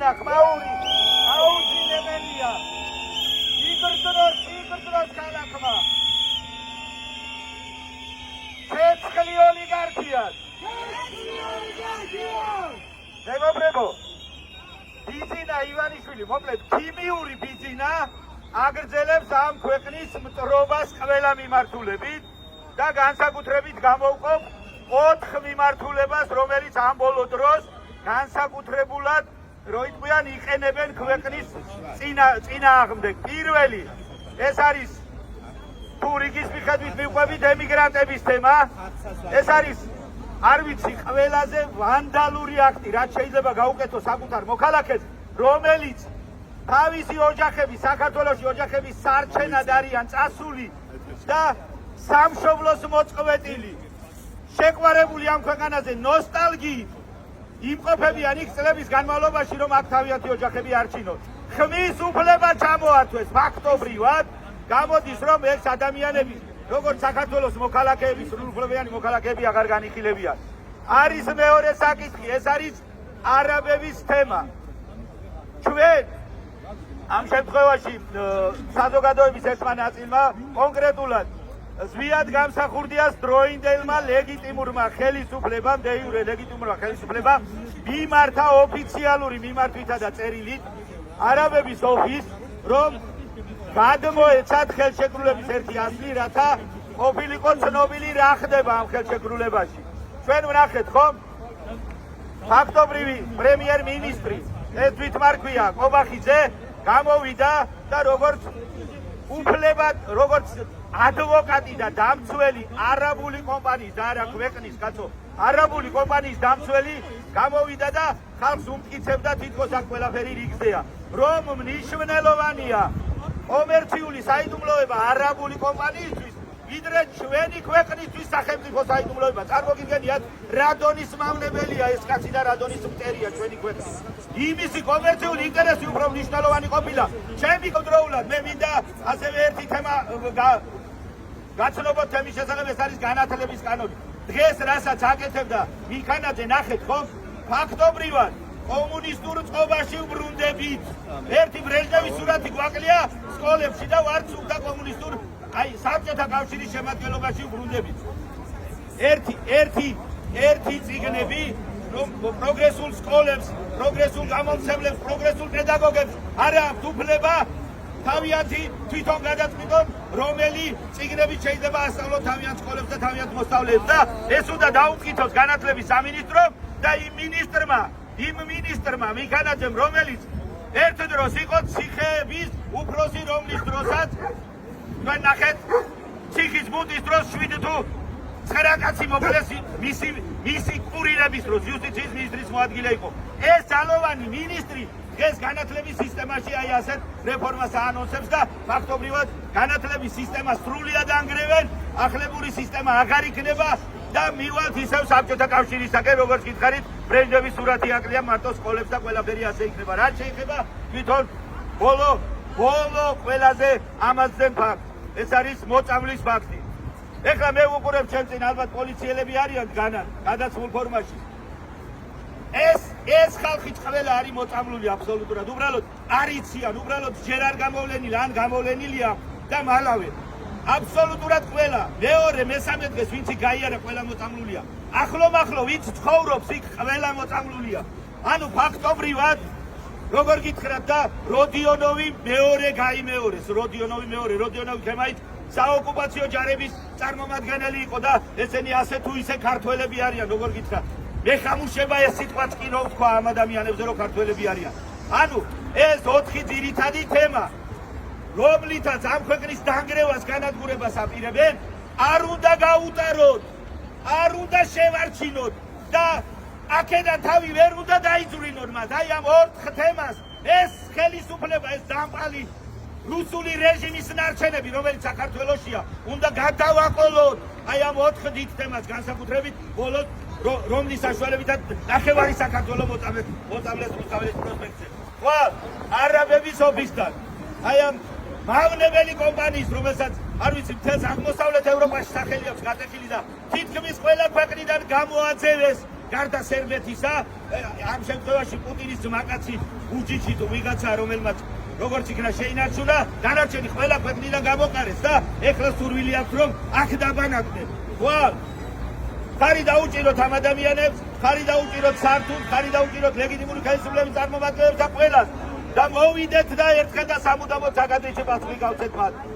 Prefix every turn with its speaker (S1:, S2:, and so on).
S1: ქალა ხმაური აუცილებელია იგრძნოს ქალახმა ცეცხლი ოლიგარქია მეგობრებო ბიძინა ივანიშვილი მოკლედ ქიმიური ბიძინა აგრძელებს ამ ქვეყნის მტრობას ყველა მიმართულებით და განსაკუთრებით გამოვყოფ 4 მიმართულებას, რომელიც ამ ბოლო დროს განსაკუთრებულად როიტყვიან იყენებენ ქვეყნის წინააღმდეგ. პირველი ეს არის თუ რიგის მიხედვით მივყვებით ემიგრანტების თემა. ეს არის არ ვიცი ყველაზე ვანდალური აქტი, რაც შეიძლება გაუკეთოს საკუთარ მოქალაქეს, რომელიც თავისი ოჯახები, საქართველოში ოჯახების სარჩენად არიან წასული და სამშობლოს მოწყვეტილი. შეყვარებული ამ ქვეყანაზე ნოსტალგიით იმყოფებიან იქ წლების განმავლობაში, რომ აქ თავიანთი ოჯახები არჩინოთ. ხმის უფლება ჩამოართვეს ფაქტობრივად, გამოდის რომ ეს ადამიანები, როგორც საქართველოს მოქალაქეები, სრულუფლებიანი მოქალაქეები აღარ განიხილებიან. არის მეორე საკითხი, ეს არის არაბების თემა. ჩვენ ამ შემთხვევაში საზოგადოების ერთმა ნაწილმა კონკრეტულად ზვიად გამსახურდიას დროინდელმა ლეგიტიმურმა ხელისუფლებამ, დე იურე ლეგიტიმურმა ხელისუფლებამ მიმართა ოფიციალური მიმართვითა და წერილით არაბების ოფისს, რომ გადმოეცათ ხელშეკრულების ერთი ასლი, რათა ყოფილიყო ცნობილი რა ხდება ამ ხელშეკრულებაში. ჩვენ ვნახეთ ხომ? ფაქტობრივი პრემიერ-მინისტრი, ეს თვითმარქვია კობახიძე, გამოვიდა და როგორც უფლებად, როგორც ადვოკატი და დამცველი არაბული კომპანიის და არა ქვეყნის კაცო, არაბული კომპანიის დამცველი გამოვიდა და ხალხს უმტკიცებდა თითქოს აქ ყველაფერი რიგზეა, რომ მნიშვნელოვანია კომერციული საიდუმლოება არაბული კომპანიისთვის, ვიდრე ჩვენი ქვეყნისთვის სახელმწიფო საიდუმლოება. წარმოგიდგენიათ, რა დონის მავნებელია ეს კაცი და რა დონის მტერია ჩვენი ქვეყნის. იმისი კომერციული ინტერესი უფრო მნიშვნელოვანი ყოფილა. ჩემი კონტროლულად მე მინდა ასევე ერთი თემა გაცნობოთ თემის შესახებ, ეს არის განათლების კანონი. დღეს რასაც აკეთებდა მიქანაძე, ნახეთ ხომ? ფაქტობრივად კომუნისტურ წყობაში ვბრუნდებით. ერთი ბრეჟნევის სურათი გვაკლია სკოლებში და ვარც უნდა კომუნისტურ საბჭოთა კავშირის შემადგენლობაში ვბრუნდებით. ერთი წიგნები, რომ პროგრესულ სკოლებს, პროგრესულ გამომცემლებს, პროგრესულ პედაგოგებს არ აქვთ უფლება თავიანთი თვითონ გადაწყვიტონ, რომელი წიგნებით შეიძლება ასწავლონ თავიანთ სკოლებს და თავიანთ მოსწავლეებს და ეს უნდა დაუკითხოს განათლების სამინისტრომ და იმ მინისტრმა მიქანაძემ, რომელიც ერთ დროს იყო ციხეების უფროსი, რომლის დროსაც თქვენ ნახეთ ციხის ბუნტის დროს 7 თუ 9 კაცი მოკლეს მისი კურირების დროს იუსტიციის მინისტრის მოადგილე იყო. ეს ძალოვანი მინისტრი დღეს განათლების სისტემაში აი ასეთ რეფორმას აანონსებს და ფაქტობრივად განათლების სისტემა სრულიად ანგრევენ, ახლებური სისტემა აღარ იქნება და მივალთ ისევ საბჭოთა კავშირისაკენ, როგორც გითხარით, ბრეჟნევის სურათი აკლია მარტო სკოლებს და ყველაფერი ასე იქნება. რაც შეიძლება თვითონ ბოლო ყველაზე ამასძენ ფაქტი. ეს არის მოწამვლის ფაქტი. ეხლა მე ვუყურებ ჩემ წინ ალბათ პოლიციელები არიან გადაცმულ ფორმაში. ეს ხალხი ყველა არის მოწამლული აბსოლუტურად. უბრალოდ არ იციან, უბრალოდ ჯერ არ გამოვლენილი, ან გამოვლენილია და მალავე. აბსოლუტურად ყველა. მეორე, მესამე დღეს ვინც გაიარა, ყველა მოწამლულია. ახლო ვინც ცხოვრობს იქ, ყველა მოწამლულია. ანუ ფაქტობრივად როგორ გითხრათ და როდიონოვი მეორე გაიმეორეს. როდიონოვი თემაით საოკუპაციო ჯარების წარმომადგენელი იყო და ესენი ასე თუ ისე ქართველები არიან, როგორ გითხრათ. მეხამუშება ეს სიტყვაც კი რო ვთქვა ამ ადამიანებზე, რომ ქართველები არიან. ანუ ეს 4 ძირითადი თემა, რომლითაც ამ ქვეყნის დანგრევას განადგურებას აპირებენ, არ უნდა გაუტაროთ, არ უნდა შევარჩინოთ და აქედან თავი ვერ უნდა დაიძვრინოთ მას. აი ამ 4 თემას ეს ხელისუფლება, ეს დამპალი რუსული რეჟიმის ნარჩენები, რომელიც საქართველოშია, უნდა გადავაყოლოთ. აი ამ 4 დიდ თემას განსაკუთრებით ბოლოს, რომლის საშუალებითაც ნახევარი საქართველო მოწამლეს რუსთავის პროსპექტზე. ხვალ არაბების ოფისთან, აი ამ მავნებელი კომპანიის, რომელსაც არ ვიცი, მთელს აღმოსავლეთ ევროპაში სახელი აქვს გატეხილი და თითქმის ყველა ქვეყნიდან გამოაძევეს გარდა სერბეთისა, ამ შემთხვევაში პუტინის ძმაკაცი უჯიჯი თუ ვიღაცა რომელმაც როგორც იქნა შეინარჩუნა, დანარჩენი ყველა ქვეყნიდან გამოყარეს და ეხლა სურვილი აქვს რომ აქ დაბანაკდნენ. ხვალ ხარი დაუჭიროთ ამ ადამიანებს, ხარი დაუჭიროთ სართულს, ხარი დაუჭიროთ ლეგიტიმური ხელისუფლების წარმომადგენლებს და ყველას და მოვიდეთ და ერთხელ და სამუდამოდ საგადეშებას ვიგავცეთ მათ.